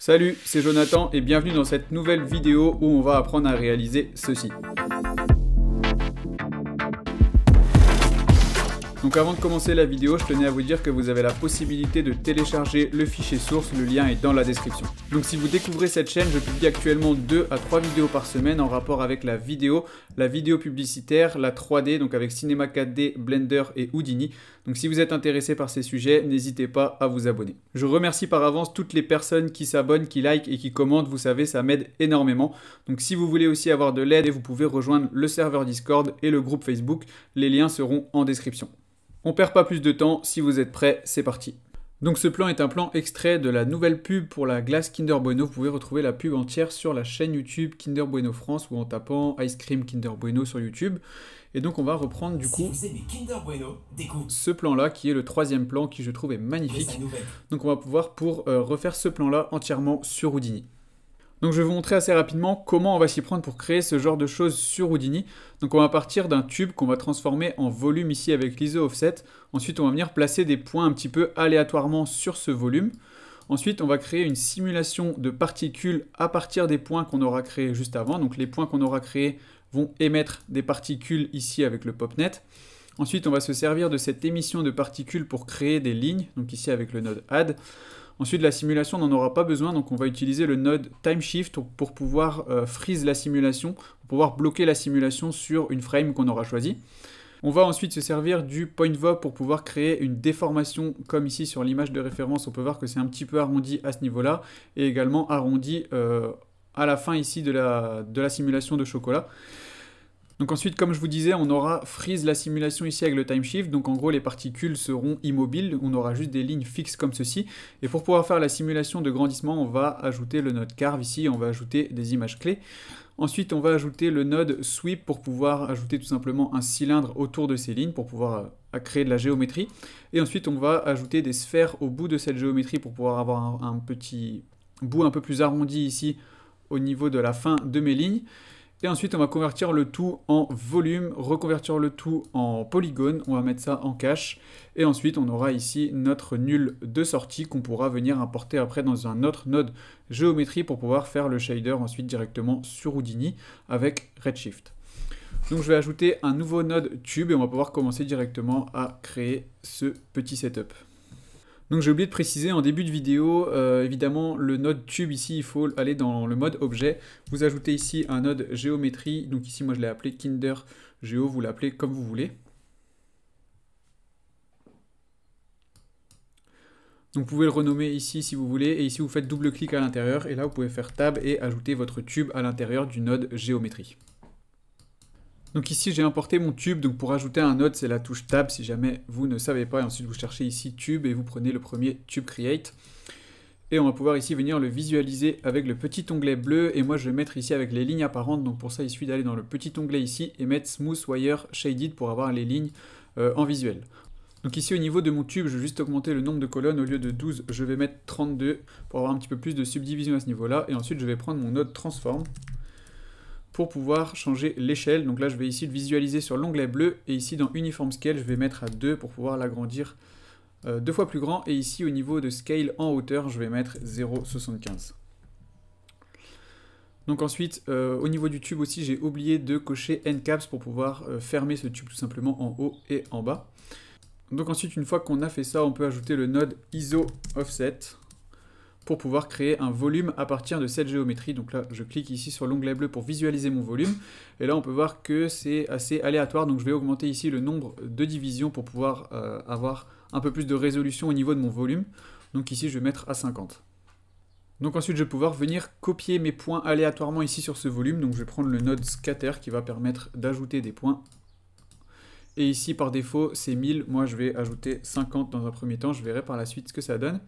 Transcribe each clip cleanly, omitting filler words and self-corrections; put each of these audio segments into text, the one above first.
Salut, c'est Jonathan et bienvenue dans cette nouvelle vidéo où on va apprendre à réaliser ceci. Donc avant de commencer la vidéo, je tenais à vous dire que vous avez la possibilité de télécharger le fichier source, le lien est dans la description. Donc si vous découvrez cette chaîne, je publie actuellement 2 à 3 vidéos par semaine en rapport avec la vidéo publicitaire, la 3D, donc avec Cinema 4D, Blender et Houdini. Donc si vous êtes intéressé par ces sujets, n'hésitez pas à vous abonner. Je remercie par avance toutes les personnes qui s'abonnent, qui likent et qui commentent, vous savez, ça m'aide énormément. Donc si vous voulez aussi avoir de l'aide, vous pouvez rejoindre le serveur Discord et le groupe Facebook, les liens seront en description. On perd pas plus de temps, si vous êtes prêts, c'est parti. Donc ce plan est un plan extrait de la nouvelle pub pour la glace Kinder Bueno. Vous pouvez retrouver la pub entière sur la chaîne YouTube Kinder Bueno France ou en tapant Ice Cream Kinder Bueno sur YouTube. Et donc on va reprendre du coup ce plan-là qui est le 3e plan qui je trouve est magnifique. Donc on va pouvoir refaire ce plan-là entièrement sur Houdini. Donc je vais vous montrer assez rapidement comment on va s'y prendre pour créer ce genre de choses sur Houdini. Donc on va partir d'un tube qu'on va transformer en volume ici avec l'ISO offset. Ensuite on va venir placer des points un petit peu aléatoirement sur ce volume. Ensuite on va créer une simulation de particules à partir des points qu'on aura créés juste avant. Donc les points qu'on aura créés vont émettre des particules ici avec le PopNet. Ensuite on va se servir de cette émission de particules pour créer des lignes, donc ici avec le node Add. Ensuite, la simulation n'en aura pas besoin, donc on va utiliser le node TimeShift pour pouvoir freeze la simulation, pour pouvoir bloquer la simulation sur une frame qu'on aura choisie. On va ensuite se servir du PointVob pour pouvoir créer une déformation, comme ici sur l'image de référence, on peut voir que c'est un petit peu arrondi à ce niveau-là, et également arrondi à la fin ici de la simulation de chocolat. Donc ensuite, comme je vous disais, on aura freeze la simulation ici avec le TimeShift. Donc en gros, les particules seront immobiles. On aura juste des lignes fixes comme ceci. Et pour pouvoir faire la simulation de grandissement, on va ajouter le node Carve ici. On va ajouter des images clés. Ensuite, on va ajouter le node Sweep pour pouvoir ajouter tout simplement un cylindre autour de ces lignes pour pouvoir créer de la géométrie. Et ensuite, on va ajouter des sphères au bout de cette géométrie pour pouvoir avoir un petit bout un peu plus arrondi ici au niveau de la fin de mes lignes. Et ensuite, on va convertir le tout en volume, reconvertir le tout en polygone. On va mettre ça en cache. Et ensuite, on aura ici notre nul de sortie qu'on pourra venir importer après dans un autre node géométrie pour pouvoir faire le shader ensuite directement sur Houdini avec Redshift. Donc, je vais ajouter un nouveau node tube et on va pouvoir commencer directement à créer ce petit setup. Donc j'ai oublié de préciser en début de vidéo, évidemment le node tube ici, il faut aller dans le mode objet. Vous ajoutez ici un node géométrie, donc ici moi je l'ai appelé Kinder Geo, vous l'appelez comme vous voulez. Donc vous pouvez le renommer ici si vous voulez, et ici vous faites double clic à l'intérieur, et là vous pouvez faire tab et ajouter votre tube à l'intérieur du node géométrie. Donc ici j'ai importé mon tube, donc pour ajouter un node c'est la touche tab si jamais vous ne savez pas, et ensuite vous cherchez ici tube et vous prenez le premier tube create. Et on va pouvoir ici venir le visualiser avec le petit onglet bleu, et moi je vais mettre ici avec les lignes apparentes, donc pour ça il suffit d'aller dans le petit onglet ici et mettre Smooth Wire Shaded pour avoir les lignes en visuel. Donc ici au niveau de mon tube je vais juste augmenter le nombre de colonnes, au lieu de 12 je vais mettre 32 pour avoir un petit peu plus de subdivision à ce niveau là, et ensuite je vais prendre mon node Transform pour pouvoir changer l'échelle. Donc là je vais ici le visualiser sur l'onglet bleu, et ici dans Uniform Scale je vais mettre à 2 pour pouvoir l'agrandir 2 fois plus grand, et ici au niveau de Scale en hauteur je vais mettre 0,75. Donc ensuite au niveau du tube aussi j'ai oublié de cocher Endcaps pour pouvoir fermer ce tube tout simplement en haut et en bas. Donc ensuite une fois qu'on a fait ça, on peut ajouter le node ISO Offset pour pouvoir créer un volume à partir de cette géométrie. Donc là, je clique ici sur l'onglet bleu pour visualiser mon volume. Et là, on peut voir que c'est assez aléatoire. Donc je vais augmenter ici le nombre de divisions pour pouvoir avoir un peu plus de résolution au niveau de mon volume. Donc ici, je vais mettre à 50. Donc ensuite, je vais pouvoir venir copier mes points aléatoirement ici sur ce volume. Donc je vais prendre le node Scatter qui va permettre d'ajouter des points. Et ici, par défaut, c'est 1000. Moi, je vais ajouter 50 dans un premier temps. Je verrai par la suite ce que ça donne.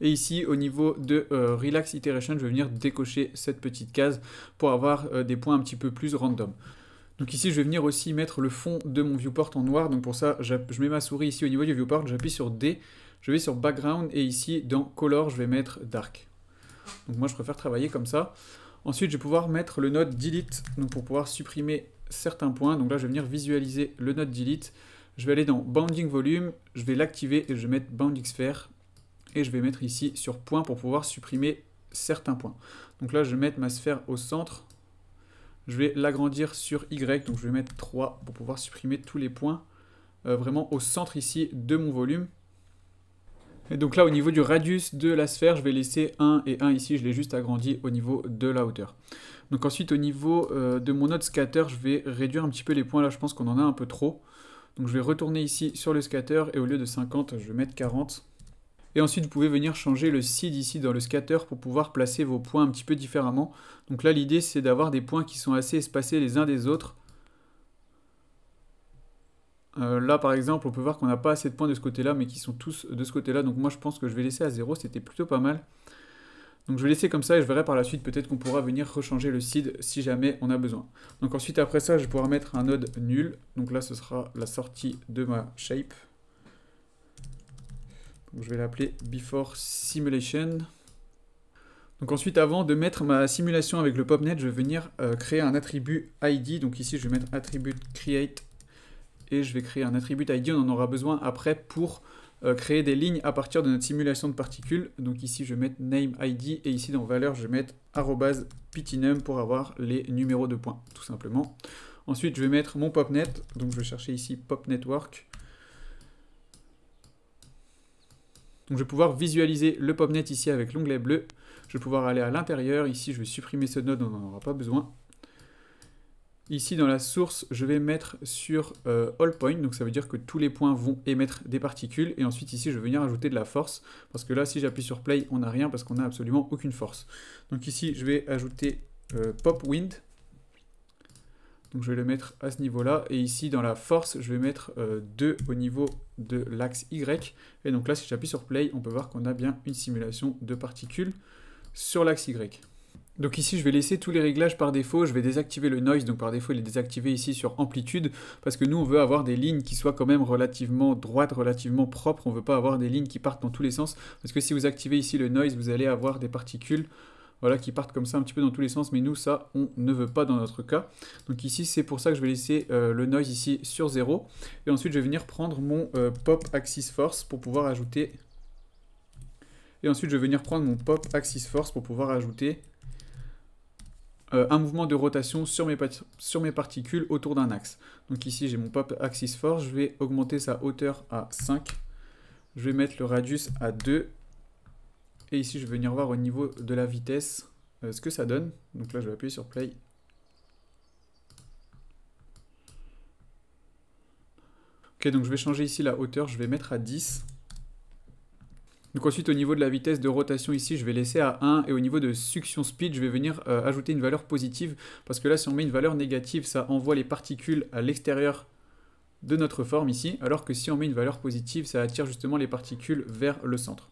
Et ici, au niveau de Relax Iteration, je vais venir décocher cette petite case pour avoir des points un petit peu plus random. Donc ici, je vais venir aussi mettre le fond de mon viewport en noir. Donc pour ça, je mets ma souris ici au niveau du viewport, j'appuie sur D, je vais sur Background, et ici, dans Color, je vais mettre Dark. Donc moi, je préfère travailler comme ça. Ensuite, je vais pouvoir mettre le node Delete, donc pour pouvoir supprimer certains points. Donc là, je vais venir visualiser le node Delete. Je vais aller dans Bounding Volume, je vais l'activer et je vais mettre Bounding Sphere. Et je vais mettre ici sur point pour pouvoir supprimer certains points. Donc là, je vais mettre ma sphère au centre. Je vais l'agrandir sur Y, donc je vais mettre 3 pour pouvoir supprimer tous les points vraiment au centre ici de mon volume. Et donc là, au niveau du radius de la sphère, je vais laisser 1 et 1 ici, je l'ai juste agrandi au niveau de la hauteur. Donc ensuite, au niveau de mon node scatter, je vais réduire un petit peu les points. Là, je pense qu'on en a un peu trop. Donc je vais retourner ici sur le scatter et au lieu de 50, je vais mettre 40. Et ensuite, vous pouvez venir changer le seed ici dans le scatter pour pouvoir placer vos points un petit peu différemment. Donc là, l'idée, c'est d'avoir des points qui sont assez espacés les uns des autres. Là, par exemple, on peut voir qu'on n'a pas assez de points de ce côté-là, mais qui sont tous de ce côté-là. Donc moi, je pense que je vais laisser à 0, c'était plutôt pas mal. Donc je vais laisser comme ça et je verrai par la suite, peut-être qu'on pourra venir rechanger le seed si jamais on a besoin. Donc ensuite, après ça, je vais pouvoir mettre un node nul. Donc là, ce sera la sortie de ma shape. Donc je vais l'appeler Before Simulation. Donc ensuite, avant de mettre ma simulation avec le PopNet, je vais venir créer un attribut ID. Donc ici, je vais mettre attribut create et je vais créer un attribut ID. On en aura besoin après pour créer des lignes à partir de notre simulation de particules. Donc ici, je vais mettre name ID et ici dans valeur, je vais mettre @pitinum pour avoir les numéros de points, tout simplement. Ensuite, je vais mettre mon PopNet. Donc je vais chercher ici PopNetwork. Donc je vais pouvoir visualiser le PopNet ici avec l'onglet bleu. Je vais pouvoir aller à l'intérieur. Ici, je vais supprimer ce node, on n'en aura pas besoin. Ici, dans la source, je vais mettre sur all point. Donc ça veut dire que tous les points vont émettre des particules. Et ensuite, ici, je vais venir ajouter de la force. Parce que là, si j'appuie sur play, on n'a rien parce qu'on n'a absolument aucune force. Donc ici, je vais ajouter PopWind. Donc je vais le mettre à ce niveau-là. Et ici, dans la force, je vais mettre 2 au niveau de l'axe Y. Et donc là, si j'appuie sur play, on peut voir qu'on a bien une simulation de particules sur l'axe Y. Donc ici, je vais laisser tous les réglages par défaut. Je vais désactiver le noise. Donc par défaut, il est désactivé ici sur amplitude. Parce que nous, on veut avoir des lignes qui soient quand même relativement droites, relativement propres. On ne veut pas avoir des lignes qui partent dans tous les sens. Parce que si vous activez ici le noise, vous allez avoir des particules voilà, qui partent comme ça un petit peu dans tous les sens, mais nous, ça, on ne veut pas dans notre cas. Donc ici, c'est pour ça que je vais laisser le noise ici sur 0. Et ensuite, je vais venir prendre mon Pop Axis Force pour pouvoir ajouter... Et ensuite, je vais venir prendre mon Pop Axis Force pour pouvoir ajouter un mouvement de rotation sur mes particules autour d'un axe. Donc ici, j'ai mon Pop Axis Force. Je vais augmenter sa hauteur à 5. Je vais mettre le radius à 2. Et ici, je vais venir voir au niveau de la vitesse ce que ça donne. Donc là, je vais appuyer sur play. Ok, donc je vais changer ici la hauteur. Je vais mettre à 10. Donc ensuite, au niveau de la vitesse de rotation ici, je vais laisser à 1. Et au niveau de suction speed, je vais venir ajouter une valeur positive. Parce que là, si on met une valeur négative, ça envoie les particules à l'extérieur de notre forme ici. Alors que si on met une valeur positive, ça attire justement les particules vers le centre.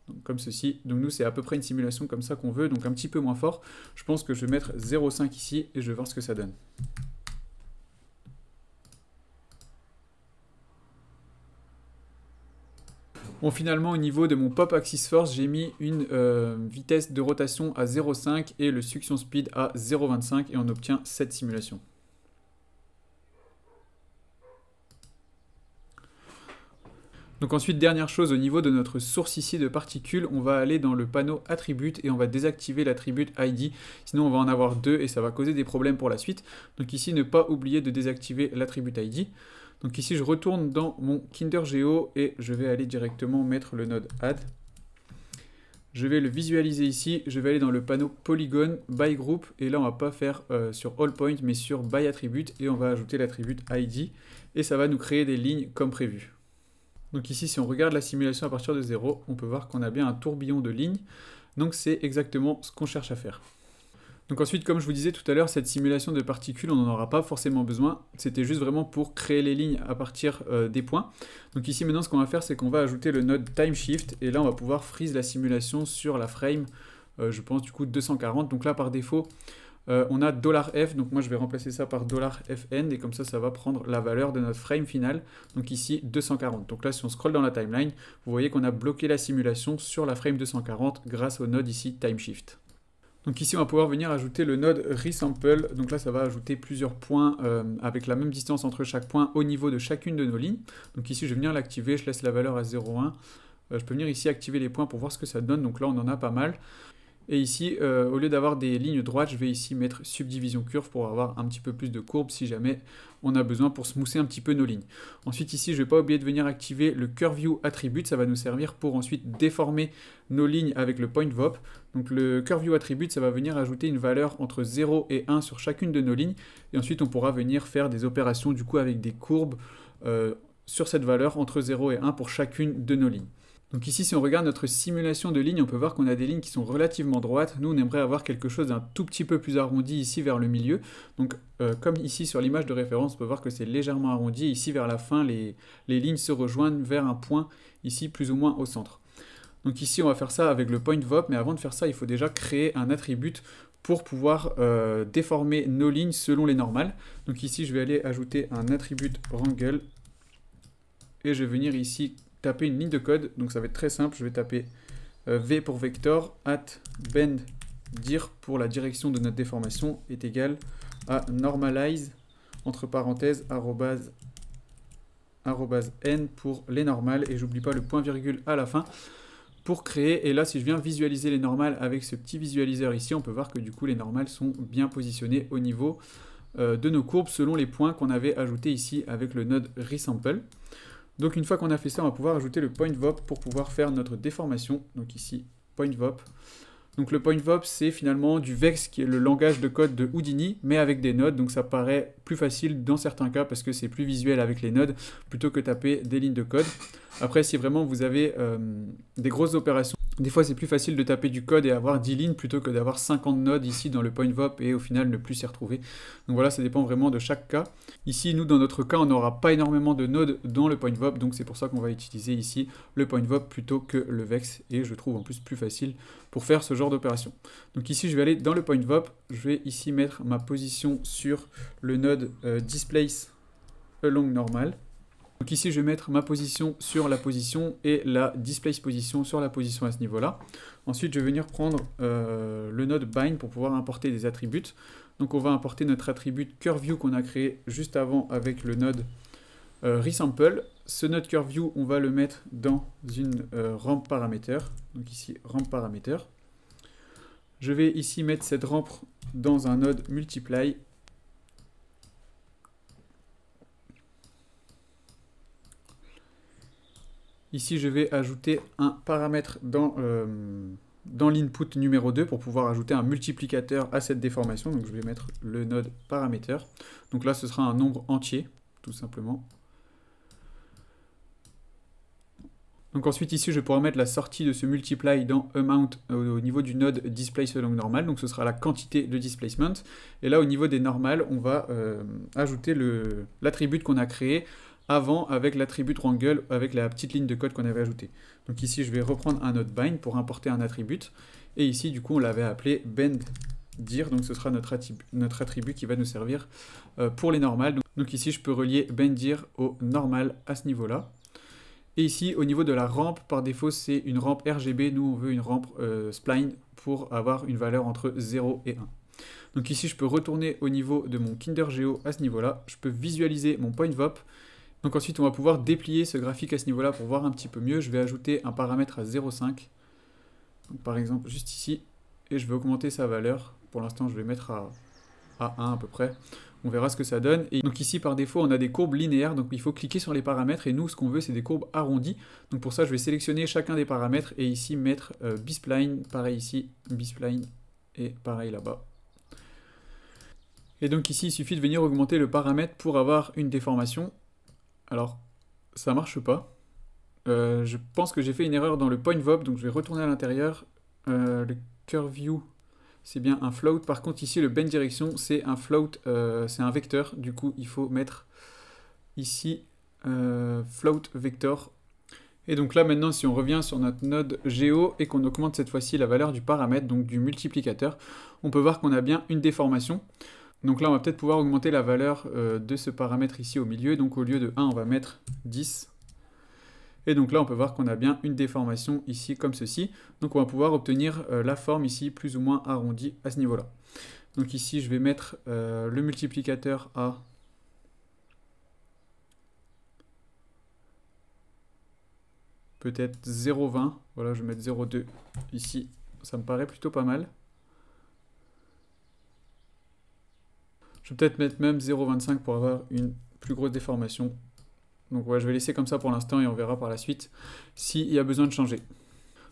Donc, comme ceci. Donc nous, c'est à peu près une simulation comme ça qu'on veut, donc un petit peu moins fort. Je pense que je vais mettre 0,5 ici et je vais voir ce que ça donne. Bon, finalement, au niveau de mon Pop Axis Force, j'ai mis une vitesse de rotation à 0,5 et le suction speed à 0,25 et on obtient cette simulation. Donc ensuite, dernière chose, au niveau de notre source ici de particules, on va aller dans le panneau Attribute et on va désactiver l'attribut ID. Sinon, on va en avoir 2 et ça va causer des problèmes pour la suite. Donc ici, ne pas oublier de désactiver l'attribut ID. Donc ici, je retourne dans mon KinderGeo et je vais aller directement mettre le node Add. Je vais le visualiser ici. Je vais aller dans le panneau Polygon, By Group. Et là, on ne va pas faire sur All Point, mais sur By Attribute. Et on va ajouter l'attribut ID. Et ça va nous créer des lignes comme prévu. Donc ici, si on regarde la simulation à partir de 0, on peut voir qu'on a bien un tourbillon de lignes. Donc c'est exactement ce qu'on cherche à faire. Donc ensuite, comme je vous disais tout à l'heure, cette simulation de particules, on n'en aura pas forcément besoin. C'était juste vraiment pour créer les lignes à partir des points. Donc ici, maintenant, ce qu'on va faire, c'est qu'on va ajouter le node Timeshift. Et là, on va pouvoir freeze la simulation sur la frame, je pense, du coup, 240. Donc là, par défaut, on a $f, donc moi je vais remplacer ça par $fn et comme ça va prendre la valeur de notre frame final, donc ici 240. Donc là si on scrolle dans la timeline, vous voyez qu'on a bloqué la simulation sur la frame 240 grâce au node ici Timeshift. Donc ici on va pouvoir venir ajouter le node Resample, donc là ça va ajouter plusieurs points avec la même distance entre chaque point au niveau de chacune de nos lignes. Donc ici je vais venir l'activer, je laisse la valeur à 0,1. je peux venir ici activer les points pour voir ce que ça donne. Donc là, on en a pas mal. Et ici, au lieu d'avoir des lignes droites, je vais ici mettre subdivision curve pour avoir un petit peu plus de courbes si jamais on a besoin pour smoother un petit peu nos lignes. Ensuite ici, je ne vais pas oublier de venir activer le Curve View Attribute, ça va nous servir pour ensuite déformer nos lignes avec le Point Vop. Donc le Curve View Attribute, ça va venir ajouter une valeur entre 0 et 1 sur chacune de nos lignes. Et ensuite, on pourra venir faire des opérations du coup avec des courbes sur cette valeur entre 0 et 1 pour chacune de nos lignes. Donc ici, si on regarde notre simulation de lignes, on peut voir qu'on a des lignes qui sont relativement droites. Nous, on aimerait avoir quelque chose d'un tout petit peu plus arrondi ici vers le milieu. Donc comme ici sur l'image de référence, on peut voir que c'est légèrement arrondi. Ici, vers la fin, les lignes se rejoignent vers un point, ici plus ou moins au centre. Donc ici, on va faire ça avec le Point Vop, mais avant de faire ça, il faut déjà créer un attribut pour pouvoir déformer nos lignes selon les normales. Donc ici, je vais aller ajouter un attribut Wrangle et je vais venir ici taper une ligne de code, donc ça va être très simple, je vais taper v pour vector, @bend_dir pour la direction de notre déformation est égal à normalize, entre parenthèses, @n pour les normales, et j'oublie pas le point virgule à la fin, pour créer, et là si je viens visualiser les normales avec ce petit visualiseur ici, on peut voir que du coup les normales sont bien positionnées au niveau de nos courbes selon les points qu'on avait ajoutés ici avec le node resample. Donc une fois qu'on a fait ça, on va pouvoir ajouter le Point Vop pour pouvoir faire notre déformation. Donc ici, Point Vop. Donc le Point Vop, c'est finalement du Vex, qui est le langage de code de Houdini, mais avec des nodes. Donc ça paraît plus facile dans certains cas parce que c'est plus visuel avec les nodes plutôt que taper des lignes de code. Après, si vraiment vous avez des grosses opérations, des fois c'est plus facile de taper du code et avoir 10 lignes plutôt que d'avoir 50 nodes ici dans le Point Vop et au final ne plus s'y retrouver. Donc voilà, ça dépend vraiment de chaque cas. Ici, nous, dans notre cas, on n'aura pas énormément de nodes dans le Point Vop, donc c'est pour ça qu'on va utiliser ici le Point Vop plutôt que le Vex, et je trouve en plus plus facile pour faire ce genre d'opération. Donc ici, je vais aller dans le Point Vop, je vais ici mettre ma position sur le node Displace Along Normal. Donc ici, je vais mettre ma position sur la position et la Displace position sur la position à ce niveau-là. Ensuite, je vais venir prendre le node Bind pour pouvoir importer des attributs. Donc on va importer notre attribut CurveView qu'on a créé juste avant avec le node resample. Ce node CurveView, on va le mettre dans une rampe paramètre. Donc ici, rampe paramètre. Je vais ici mettre cette rampe dans un node multiply. Ici, je vais ajouter un paramètre dans l'input numéro 2 pour pouvoir ajouter un multiplicateur à cette déformation. Donc je vais mettre le node paramètre. Donc là, ce sera un nombre entier, tout simplement. Donc ensuite, ici, je pourrai mettre la sortie de ce multiply dans amount au niveau du node displace along normal. Donc ce sera la quantité de displacement. Et là, au niveau des normales, on va ajouter l'attribut qu'on a créé avant avec l'attribut Wrangle, avec la petite ligne de code qu'on avait ajoutée. Donc ici, je vais reprendre un node bind pour importer un attribut. Et ici, du coup, on l'avait appelé bend_dir. Donc ce sera notre attribut qui va nous servir pour les normales. Donc ici, je peux relier bend_dir au normal à ce niveau-là. Et ici, au niveau de la rampe, par défaut, c'est une rampe RGB. Nous, on veut une rampe spline pour avoir une valeur entre 0 et 1. Donc ici, je peux retourner au niveau de mon KinderGeo à ce niveau-là. Je peux visualiser mon Point Vop. Donc ensuite, on va pouvoir déplier ce graphique à ce niveau-là pour voir un petit peu mieux. Je vais ajouter un paramètre à 0,5. Par exemple, juste ici. Et je vais augmenter sa valeur. Pour l'instant, je vais mettre à 1 à peu près. On verra ce que ça donne. Et donc ici, par défaut, on a des courbes linéaires. Donc il faut cliquer sur les paramètres. Et nous, ce qu'on veut, c'est des courbes arrondies. Donc pour ça, je vais sélectionner chacun des paramètres. Et ici, mettre B-spline. Pareil ici, B-spline. Et pareil là-bas. Et donc ici, il suffit de venir augmenter le paramètre pour avoir une déformation. Alors, ça marche pas. Je pense que j'ai fait une erreur dans le Point Vop, donc je vais retourner à l'intérieur. Le CurveView, c'est bien un float. Par contre, ici, le bend direction, c'est un float, c'est un vecteur. Du coup, il faut mettre ici float vector. Et donc là, maintenant, si on revient sur notre node Geo et qu'on augmente cette fois-ci la valeur du paramètre, donc du multiplicateur, on peut voir qu'on a bien une déformation. Donc là, on va peut-être pouvoir augmenter la valeur de ce paramètre ici au milieu. Donc au lieu de 1, on va mettre 10. Et donc là, on peut voir qu'on a bien une déformation ici comme ceci. Donc on va pouvoir obtenir la forme ici plus ou moins arrondie à ce niveau-là. Donc ici, je vais mettre le multiplicateur à peut-être 0,20. Voilà, je vais mettre 0,2 ici. Ça me paraît plutôt pas mal. Je vais peut-être mettre même 0,25 pour avoir une plus grosse déformation. Donc ouais, je vais laisser comme ça pour l'instant et on verra par la suite s'il y a besoin de changer.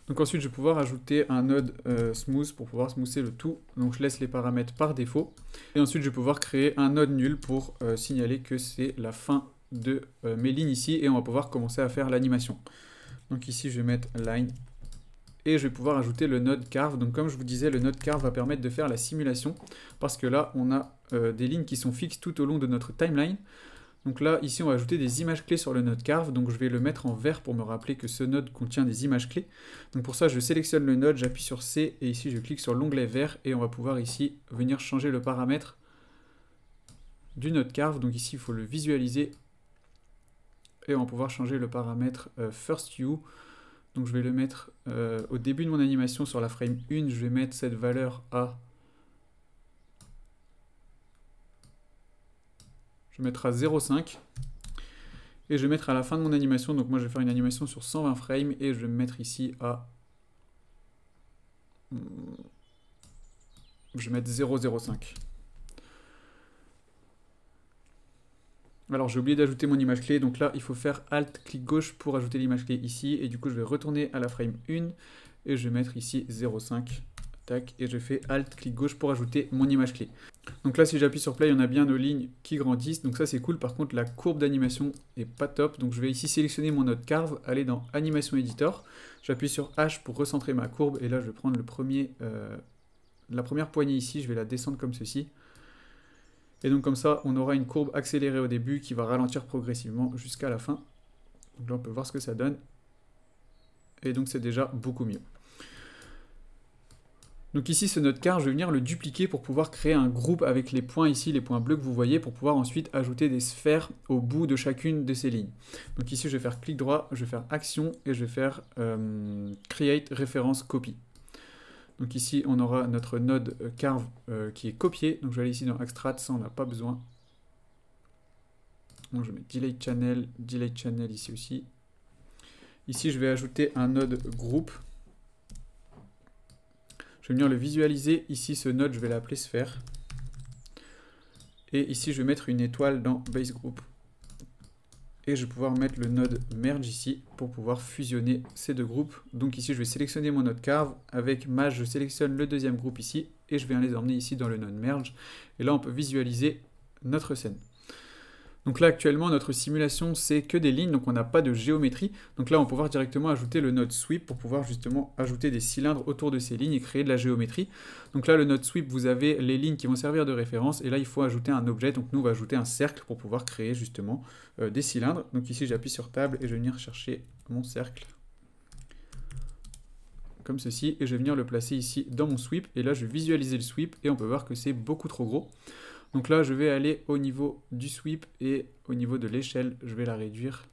Donc ensuite, je vais pouvoir ajouter un node smooth pour pouvoir smoother le tout. Donc je laisse les paramètres par défaut. Et ensuite, je vais pouvoir créer un node nul pour signaler que c'est la fin de mes lignes ici. Et on va pouvoir commencer à faire l'animation. Donc ici, je vais mettre line. Et je vais pouvoir ajouter le node carve. Donc comme je vous disais, le node carve va permettre de faire la simulation. Parce que là, on a des lignes qui sont fixes tout au long de notre timeline. Donc là, ici, on va ajouter des images clés sur le node carve. Donc je vais le mettre en vert pour me rappeler que ce node contient des images clés. Donc pour ça, je sélectionne le node, j'appuie sur C et ici, je clique sur l'onglet vert et on va pouvoir ici venir changer le paramètre du node carve. Donc ici, il faut le visualiser et on va pouvoir changer le paramètre first view. Donc je vais le mettre au début de mon animation sur la frame 1, je vais mettre cette valeur à... Je vais mettre à 0,5. Et je vais mettre à la fin de mon animation, donc moi je vais faire une animation sur 120 frames et je vais me mettre ici à... Je vais mettre 0,05. Alors j'ai oublié d'ajouter mon image clé, donc là il faut faire Alt, clic gauche pour ajouter l'image clé ici. Et du coup je vais retourner à la frame 1 et je vais mettre ici 0,5. Tac, et je fais Alt, clic gauche pour ajouter mon image clé. Donc là si j'appuie sur Play, on a bien nos lignes qui grandissent, donc ça c'est cool. Par contre la courbe d'animation est pas top, donc je vais ici sélectionner mon node carve, aller dans Animation Editor. J'appuie sur H pour recentrer ma courbe et là je vais prendre la première poignée ici, je vais la descendre comme ceci. Et donc comme ça, on aura une courbe accélérée au début qui va ralentir progressivement jusqu'à la fin. Donc là, on peut voir ce que ça donne. Et donc c'est déjà beaucoup mieux. Donc ici, ce node carve, je vais venir le dupliquer pour pouvoir créer un groupe avec les points ici, les points bleus que vous voyez, pour pouvoir ensuite ajouter des sphères au bout de chacune de ces lignes. Donc ici, je vais faire clic droit, je vais faire Action et je vais faire Create Reference Copy. Donc ici, on aura notre node carve qui est copié. Donc je vais aller ici dans Extract, ça on n'a pas besoin. Donc je mets Delete Channel ici aussi. Ici, je vais ajouter un node groupe. Je vais venir le visualiser. Ici, ce node, je vais l'appeler sphère. Et ici, je vais mettre une étoile dans Base Group. Et je vais pouvoir mettre le node merge ici pour pouvoir fusionner ces deux groupes. Donc ici, je vais sélectionner mon node carve. Avec Maj, je sélectionne le deuxième groupe ici. Et je vais les emmener ici dans le node merge. Et là, on peut visualiser notre scène. Donc là, actuellement, notre simulation, c'est que des lignes. Donc on n'a pas de géométrie. Donc là, on va pouvoir directement ajouter le node sweep pour pouvoir justement ajouter des cylindres autour de ces lignes et créer de la géométrie. Donc là, le node sweep, vous avez les lignes qui vont servir de référence. Et là, il faut ajouter un objet. Donc nous, on va ajouter un cercle pour pouvoir créer justement des cylindres. Donc ici, j'appuie sur table et je vais venir chercher mon cercle. Comme ceci. Et je vais venir le placer ici dans mon sweep. Et là, je vais visualiser le sweep et on peut voir que c'est beaucoup trop gros. Donc là, je vais aller au niveau du sweep et au niveau de l'échelle, je vais la réduire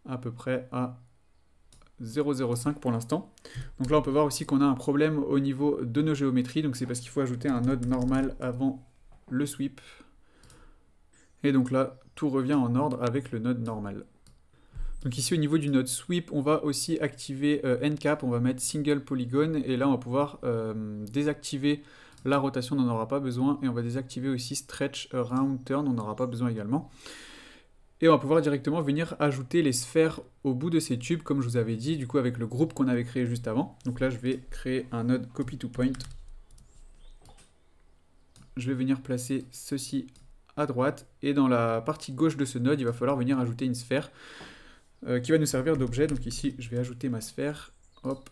à peu près à 0,05 pour l'instant. Donc là, on peut voir aussi qu'on a un problème au niveau de nos géométries. Donc c'est parce qu'il faut ajouter un node normal avant le sweep. Et donc là, tout revient en ordre avec le node normal. Donc ici, au niveau du node sweep, on va aussi activer NCAP. On va mettre Single Polygon. Et là, on va pouvoir désactiver la rotation, on n'en aura pas besoin. Et on va désactiver aussi Stretch Around Turn, on n'aura pas besoin également. Et on va pouvoir directement venir ajouter les sphères au bout de ces tubes, comme je vous avais dit, du coup avec le groupe qu'on avait créé juste avant. Donc là, je vais créer un node Copy to Point. Je vais venir placer ceci à droite. Et dans la partie gauche de ce node, il va falloir venir ajouter une sphère qui va nous servir d'objet. Donc ici, je vais ajouter ma sphère. Hop.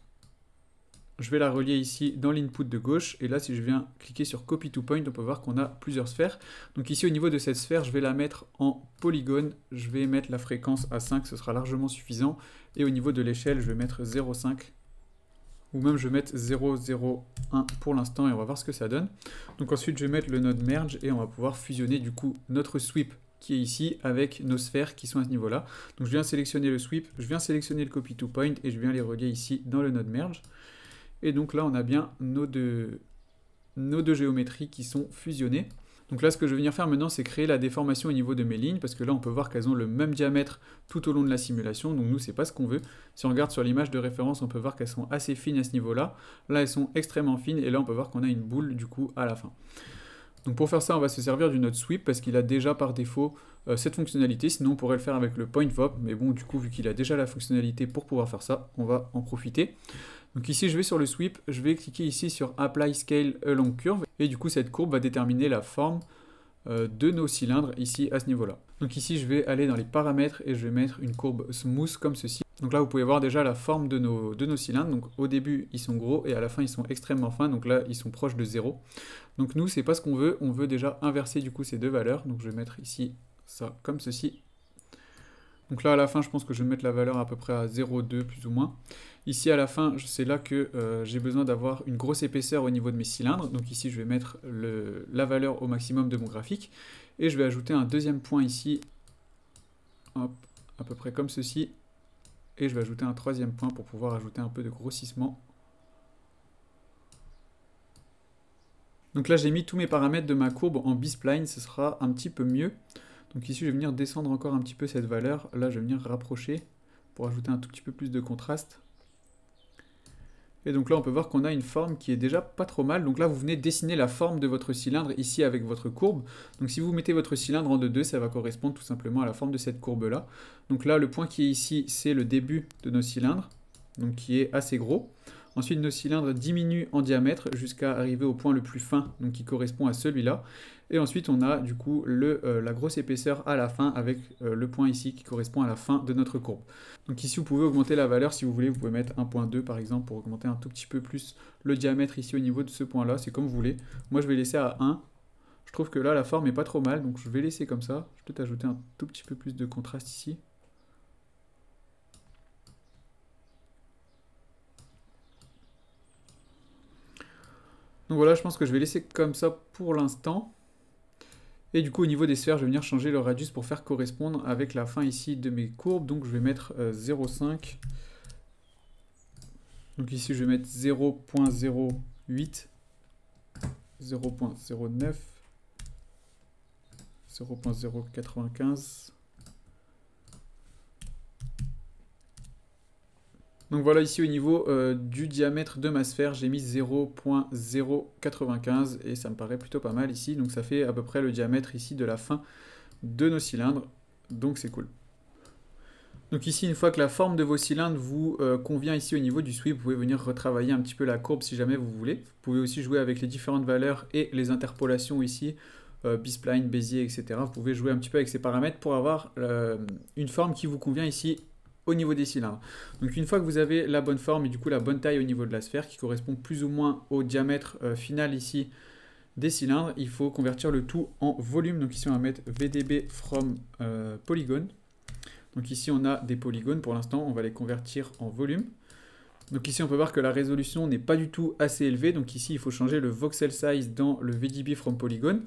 Je vais la relier ici dans l'input de gauche. Et là, si je viens cliquer sur Copy to Point, on peut voir qu'on a plusieurs sphères. Donc ici, au niveau de cette sphère, je vais la mettre en polygone. Je vais mettre la fréquence à 5, ce sera largement suffisant. Et au niveau de l'échelle, je vais mettre 0,5. Ou même, je vais mettre 0,01 pour l'instant et on va voir ce que ça donne. Donc ensuite, je vais mettre le node merge et on va pouvoir fusionner du coup notre sweep qui est ici avec nos sphères qui sont à ce niveau-là. Donc je viens sélectionner le sweep, je viens sélectionner le Copy to Point et je viens les relier ici dans le node merge. Et donc là, on a bien nos deux géométries qui sont fusionnées. Donc là, ce que je vais venir faire maintenant, c'est créer la déformation au niveau de mes lignes, parce que là, on peut voir qu'elles ont le même diamètre tout au long de la simulation, donc nous, c'est pas ce qu'on veut. Si on regarde sur l'image de référence, on peut voir qu'elles sont assez fines à ce niveau-là. Là, elles sont extrêmement fines, et là, on peut voir qu'on a une boule, du coup, à la fin. Donc pour faire ça, on va se servir du node sweep, parce qu'il a déjà par défaut cette fonctionnalité, sinon on pourrait le faire avec le point vop, mais bon, du coup, vu qu'il a déjà la fonctionnalité pour pouvoir faire ça, on va en profiter. Donc ici, je vais sur le sweep, je vais cliquer ici sur Apply Scale Along Curve, et du coup, cette courbe va déterminer la forme de nos cylindres ici à ce niveau-là. Donc ici, je vais aller dans les paramètres et je vais mettre une courbe smooth comme ceci. Donc là, vous pouvez voir déjà la forme de nos cylindres. Donc au début, ils sont gros et à la fin, ils sont extrêmement fins. Donc là, ils sont proches de 0. Donc nous, c'est pas ce qu'on veut. On veut déjà inverser du coup ces deux valeurs. Donc je vais mettre ici ça comme ceci. Donc là, à la fin, je pense que je vais mettre la valeur à peu près à 0,2 plus ou moins. Ici, à la fin, c'est là que j'ai besoin d'avoir une grosse épaisseur au niveau de mes cylindres. Donc ici, je vais mettre la valeur au maximum de mon graphique. Et je vais ajouter un deuxième point ici, hop, à peu près comme ceci. Et je vais ajouter un troisième point pour pouvoir ajouter un peu de grossissement. Donc là, j'ai mis tous mes paramètres de ma courbe en B-spline, ce sera un petit peu mieux. Donc ici, je vais venir descendre encore un petit peu cette valeur. Là, je vais venir rapprocher pour ajouter un tout petit peu plus de contraste. Et donc là, on peut voir qu'on a une forme qui est déjà pas trop mal. Donc là, vous venez dessiner la forme de votre cylindre ici avec votre courbe. Donc si vous mettez votre cylindre en 2-2, ça va correspondre tout simplement à la forme de cette courbe-là. Donc là, le point qui est ici, c'est le début de nos cylindres, donc qui est assez gros. Ensuite, nos cylindres diminuent en diamètre jusqu'à arriver au point le plus fin, donc qui correspond à celui-là. Et ensuite, on a du coup la grosse épaisseur à la fin avec le point ici qui correspond à la fin de notre courbe. Donc ici, vous pouvez augmenter la valeur si vous voulez. Vous pouvez mettre 1.2 par exemple pour augmenter un tout petit peu plus le diamètre ici au niveau de ce point-là. C'est comme vous voulez. Moi, je vais laisser à 1. Je trouve que là, la forme est pas trop mal, donc je vais laisser comme ça. Je vais peut-être ajouter un tout petit peu plus de contraste ici. Donc voilà, je pense que je vais laisser comme ça pour l'instant. Et du coup, au niveau des sphères, je vais venir changer le radius pour faire correspondre avec la fin ici de mes courbes. Donc je vais mettre 0,5. Donc ici, je vais mettre 0.08, 0.09, 0.095. Donc voilà, ici au niveau du diamètre de ma sphère, j'ai mis 0.095 et ça me paraît plutôt pas mal ici. Donc ça fait à peu près le diamètre ici de la fin de nos cylindres, donc c'est cool. Donc ici, une fois que la forme de vos cylindres vous convient ici au niveau du sweep, vous pouvez venir retravailler un petit peu la courbe si jamais vous voulez. Vous pouvez aussi jouer avec les différentes valeurs et les interpolations ici, B-spline, Bézier, etc. Vous pouvez jouer un petit peu avec ces paramètres pour avoir une forme qui vous convient ici au niveau des cylindres. Donc une fois que vous avez la bonne forme et du coup la bonne taille au niveau de la sphère qui correspond plus ou moins au diamètre final ici des cylindres, il faut convertir le tout en volume. Donc ici on va mettre VDB from polygon. Donc ici on a des polygones pour l'instant, on va les convertir en volume. Donc ici on peut voir que la résolution n'est pas du tout assez élevée, donc ici il faut changer le voxel size dans le VDB from polygon.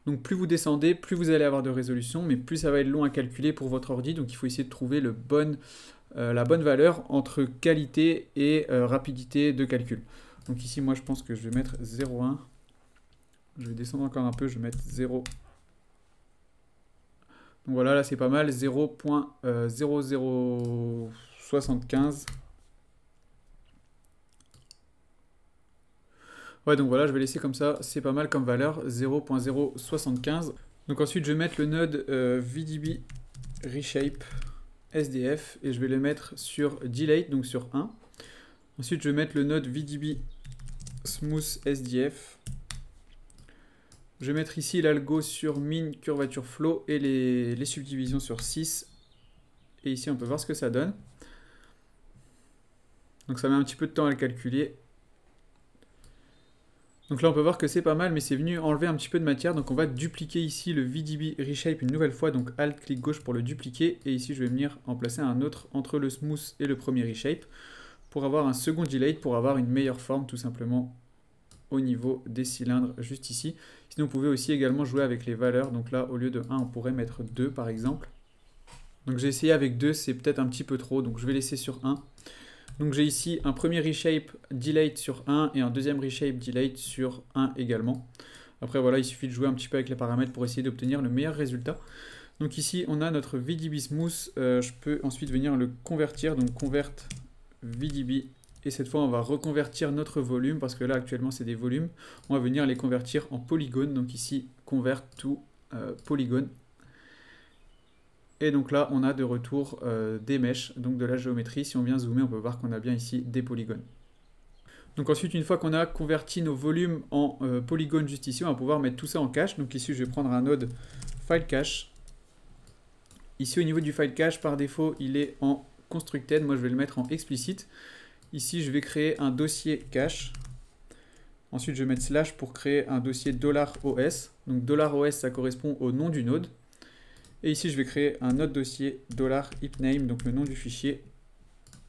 Donc plus vous descendez, plus vous allez avoir de résolution, mais plus ça va être long à calculer pour votre ordi. Donc il faut essayer de trouver la bonne valeur entre qualité et rapidité de calcul. Donc ici moi je pense que je vais mettre 0,1. Je vais descendre encore un peu, je vais mettre 0. Donc voilà, là c'est pas mal, 0.0075. Ouais, donc voilà, je vais laisser comme ça, c'est pas mal comme valeur, 0.075. Donc ensuite, je vais mettre le node VDB Reshape SDF et je vais le mettre sur Delete, donc sur 1. Ensuite, je vais mettre le node VDB Smooth SDF. Je vais mettre ici l'algo sur Min Curvature Flow et les subdivisions sur 6. Et ici, on peut voir ce que ça donne. Donc ça met un petit peu de temps à le calculer. Donc là, on peut voir que c'est pas mal, mais c'est venu enlever un petit peu de matière. Donc on va dupliquer ici le VDB Reshape une nouvelle fois. Donc Alt, clic gauche pour le dupliquer. Et ici, je vais venir en placer un autre entre le Smooth et le premier Reshape pour avoir un second Delete, pour avoir une meilleure forme tout simplement au niveau des cylindres juste ici. Sinon, vous pouvez aussi également jouer avec les valeurs. Donc là, au lieu de 1, on pourrait mettre 2 par exemple. Donc j'ai essayé avec 2, c'est peut-être un petit peu trop. Donc je vais laisser sur 1. Donc j'ai ici un premier reshape delete sur 1 et un deuxième reshape delete sur 1 également. Après voilà, il suffit de jouer un petit peu avec les paramètres pour essayer d'obtenir le meilleur résultat. Donc ici on a notre VDB Smooth, je peux ensuite venir le convertir, donc convert VDB, et cette fois on va reconvertir notre volume, parce que là actuellement c'est des volumes, on va venir les convertir en polygones, donc ici convert to polygone. Et donc là, on a de retour des mèches, donc de la géométrie. Si on vient zoomer, on peut voir qu'on a bien ici des polygones. Donc ensuite, une fois qu'on a converti nos volumes en polygones juste ici, on va pouvoir mettre tout ça en cache. Donc ici, je vais prendre un node file cache. Ici, au niveau du file cache, par défaut, il est en constructed. Moi, je vais le mettre en explicite. Ici, je vais créer un dossier cache. Ensuite, je vais mettre slash pour créer un dossier $os. Donc $os, ça correspond au nom du node. Et ici, je vais créer un autre dossier $heapName, donc le nom du fichier.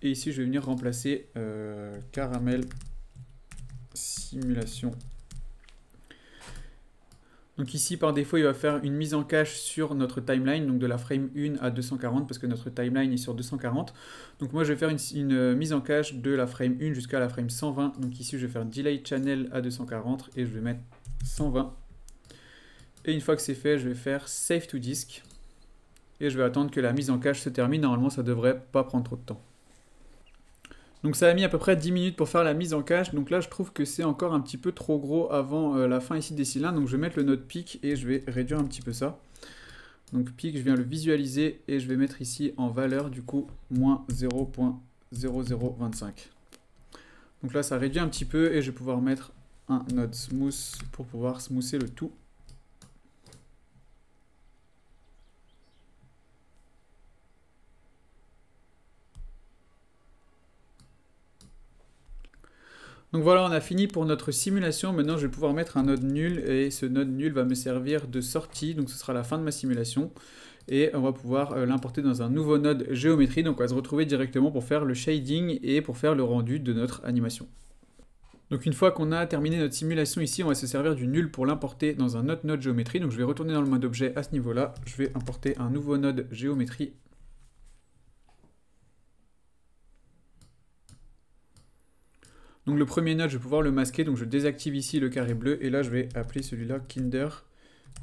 Et ici, je vais venir remplacer caramel simulation. Donc ici, par défaut, il va faire une mise en cache sur notre timeline, donc de la frame 1 à 240, parce que notre timeline est sur 240. Donc moi, je vais faire une mise en cache de la frame 1 jusqu'à la frame 120. Donc ici, je vais faire delay channel à 240 et je vais mettre 120. Et une fois que c'est fait, je vais faire save to disk. Et je vais attendre que la mise en cache se termine. Normalement, ça ne devrait pas prendre trop de temps. Donc ça a mis à peu près 10 minutes pour faire la mise en cache. Donc là, je trouve que c'est encore un petit peu trop gros avant la fin ici des cylindres. Donc je vais mettre le node peak et je vais réduire un petit peu ça. Donc peak, je viens le visualiser et je vais mettre ici en valeur du coup moins 0.0025. Donc là, ça réduit un petit peu et je vais pouvoir mettre un node smooth pour pouvoir smoother le tout. Donc voilà, on a fini pour notre simulation. Maintenant, je vais pouvoir mettre un node nul et ce node nul va me servir de sortie. Donc ce sera la fin de ma simulation. Et on va pouvoir l'importer dans un nouveau node géométrie. Donc on va se retrouver directement pour faire le shading et pour faire le rendu de notre animation. Donc une fois qu'on a terminé notre simulation ici, on va se servir du nul pour l'importer dans un autre node géométrie. Donc je vais retourner dans le mode objet à ce niveau-là. Je vais importer un nouveau node géométrie. Donc le premier node, je vais pouvoir le masquer, donc je désactive ici le carré bleu, et là je vais appeler celui-là Kinder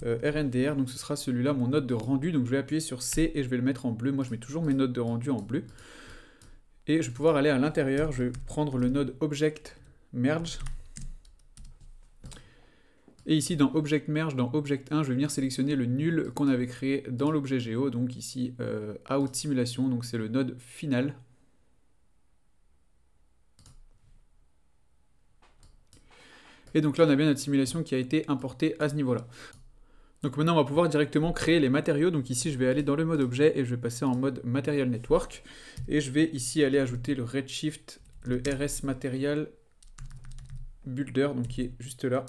RNDR, donc ce sera celui-là mon node de rendu, donc je vais appuyer sur C et je vais le mettre en bleu. Moi je mets toujours mes nodes de rendu en bleu. Et je vais pouvoir aller à l'intérieur, je vais prendre le node Object Merge. Et ici dans Object Merge, dans Object 1, je vais venir sélectionner le nul qu'on avait créé dans l'objet Géo, donc ici Out Simulation, donc c'est le node final. Et donc là, on a bien notre simulation qui a été importée à ce niveau-là. Donc maintenant, on va pouvoir directement créer les matériaux. Donc ici, je vais aller dans le mode objet et je vais passer en mode Material Network. Et je vais ici aller ajouter le Redshift, le RS Material Builder, donc qui est juste là.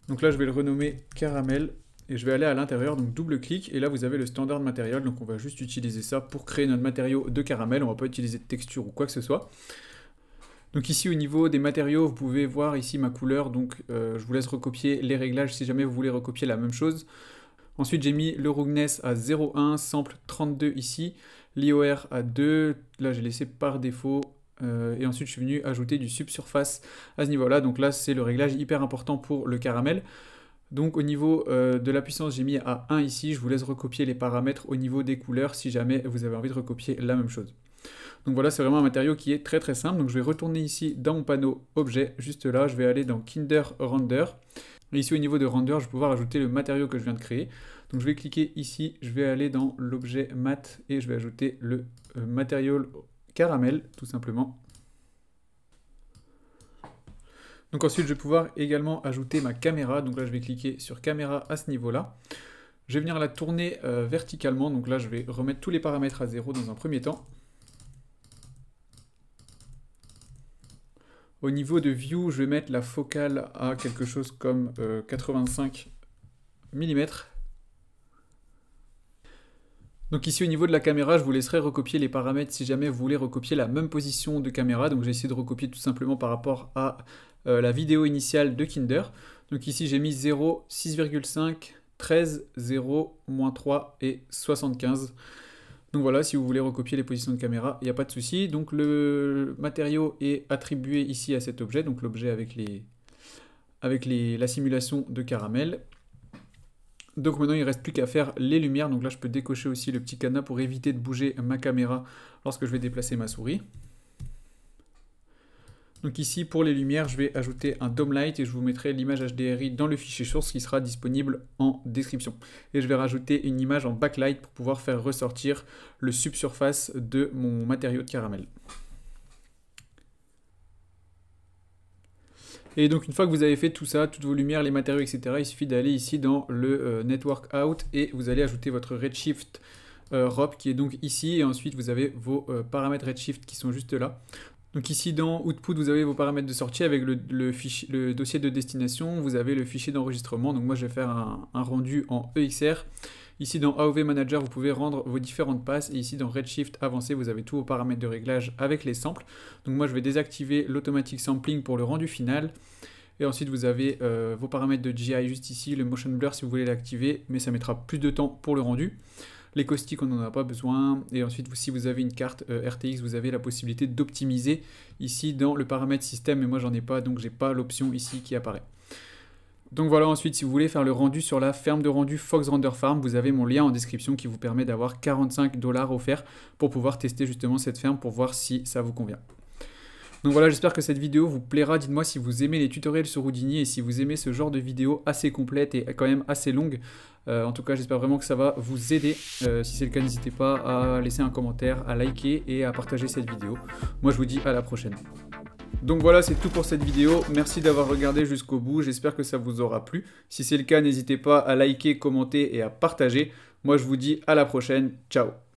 Donc là, je vais le renommer Caramel. Et je vais aller à l'intérieur, donc double-clic. Et là, vous avez le standard matériel. Donc on va juste utiliser ça pour créer notre matériau de caramel. On ne va pas utiliser de texture ou quoi que ce soit. Donc ici au niveau des matériaux, vous pouvez voir ici ma couleur, donc je vous laisse recopier les réglages si jamais vous voulez recopier la même chose. Ensuite j'ai mis le roughness à 0,1, sample 32 ici, l'IOR à 2, là j'ai laissé par défaut, et ensuite je suis venu ajouter du subsurface à ce niveau-là, donc là c'est le réglage hyper important pour le caramel. Donc au niveau de la puissance j'ai mis à 1 ici, je vous laisse recopier les paramètres au niveau des couleurs si jamais vous avez envie de recopier la même chose. Donc voilà, c'est vraiment un matériau qui est très très simple. Donc je vais retourner ici dans mon panneau objet, juste là, je vais aller dans Kinder Render. Et ici au niveau de Render, je vais pouvoir ajouter le matériau que je viens de créer. Donc je vais cliquer ici, je vais aller dans l'objet Mat et je vais ajouter le matériau caramel, tout simplement. Donc ensuite, je vais pouvoir également ajouter ma caméra. Donc là, je vais cliquer sur caméra à ce niveau-là. Je vais venir la tourner verticalement. Donc là, je vais remettre tous les paramètres à 0 dans un premier temps. Au niveau de View, je vais mettre la focale à quelque chose comme 85 mm. Donc ici au niveau de la caméra, je vous laisserai recopier les paramètres si jamais vous voulez recopier la même position de caméra. Donc j'ai essayé de recopier tout simplement par rapport à la vidéo initiale de Kinder. Donc ici j'ai mis 0, 6,5, 13, 0, -3 et 75. Donc voilà, si vous voulez recopier les positions de caméra, il n'y a pas de souci. Donc le matériau est attribué ici à cet objet, donc l'objet avec avec la simulation de caramel. Donc maintenant il ne reste plus qu'à faire les lumières, donc là je peux décocher aussi le petit cadenas pour éviter de bouger ma caméra lorsque je vais déplacer ma souris. Donc ici pour les lumières je vais ajouter un dome light et je vous mettrai l'image HDRI dans le fichier source qui sera disponible en description. Et je vais rajouter une image en backlight pour pouvoir faire ressortir le subsurface de mon matériau de caramel. Et donc une fois que vous avez fait tout ça, toutes vos lumières, les matériaux, etc., il suffit d'aller ici dans le Network Out et vous allez ajouter votre Redshift ROP qui est donc ici, et ensuite vous avez vos paramètres Redshift qui sont juste là. Donc ici dans Output vous avez vos paramètres de sortie avec le dossier de destination, vous avez le fichier d'enregistrement, donc moi je vais faire un rendu en EXR. Ici dans AOV Manager vous pouvez rendre vos différentes passes, et ici dans Redshift avancé vous avez tous vos paramètres de réglage avec les samples. Donc moi je vais désactiver l'automatic sampling pour le rendu final. Et ensuite vous avez vos paramètres de GI juste ici, le motion blur si vous voulez l'activer, mais ça mettra plus de temps pour le rendu. Les caustiques on n'en a pas besoin, et ensuite si vous avez une carte RTX vous avez la possibilité d'optimiser ici dans le paramètre système, mais moi j'en ai pas donc j'ai pas l'option ici qui apparaît. Donc voilà, ensuite si vous voulez faire le rendu sur la ferme de rendu Fox Render Farm, vous avez mon lien en description qui vous permet d'avoir 45 $ offerts pour pouvoir tester justement cette ferme pour voir si ça vous convient. Donc voilà, j'espère que cette vidéo vous plaira. Dites-moi si vous aimez les tutoriels sur Houdini et si vous aimez ce genre de vidéo assez complète et quand même assez longue. En tout cas, j'espère vraiment que ça va vous aider. Si c'est le cas, n'hésitez pas à laisser un commentaire, à liker et à partager cette vidéo. Moi, je vous dis à la prochaine. Donc voilà, c'est tout pour cette vidéo. Merci d'avoir regardé jusqu'au bout. J'espère que ça vous aura plu. Si c'est le cas, n'hésitez pas à liker, commenter et à partager. Moi, je vous dis à la prochaine. Ciao!